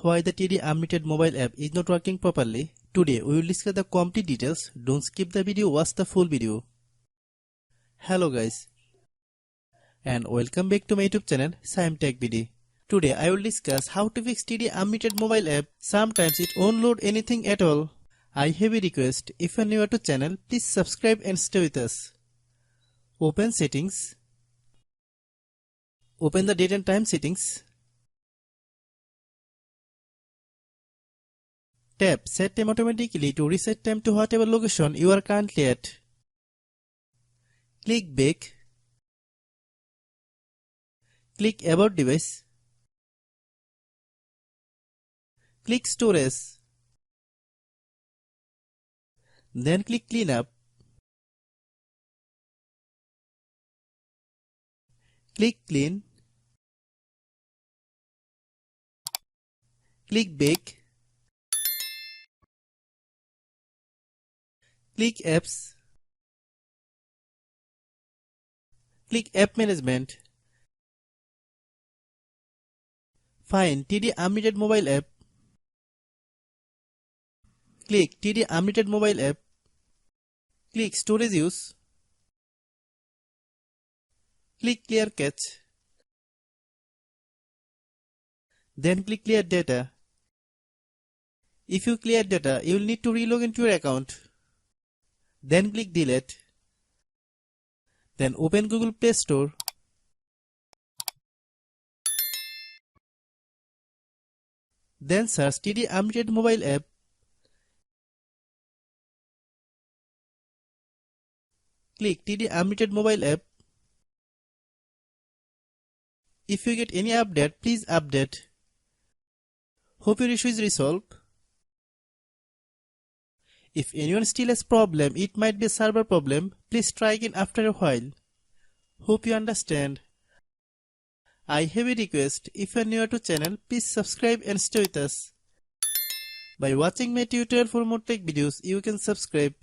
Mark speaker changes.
Speaker 1: Why the TD Unlimited mobile app is not working properly? Today we will discuss the complete details. Don't skip the video, watch the full video. Hello guys, and welcome back to my YouTube channel Shaem Tech BD. Today I will discuss how to fix TD Unlimited mobile app. Sometimes it won't load anything at all. I have a request. If you are new to channel, please subscribe and stay with us. Open settings. Open the date and time settings. Tap Set Time automatically to reset time to whatever location you are currently at. Click Back. Click About Device. Click Storage. Then click Cleanup. Click Clean. Click Back. Click Apps. Click App Management. Find TD Unlimited mobile app. Click TD Unlimited mobile app. Click Storage Use. Click Clear Cache. Then click Clear Data. If you clear data, you will need to relog into your account. Then click Delete. Then open Google Play Store. Then search TD Unlimited mobile app. Click TD Unlimited mobile app. If you get any update, please update. Hope your issue is resolved. If anyone still has problem, it might be a server problem. Please try again after a while. Hope you understand. I have a request. If you are new to channel, please subscribe and stay with us. By watching my tutorial for more tech videos, you can subscribe.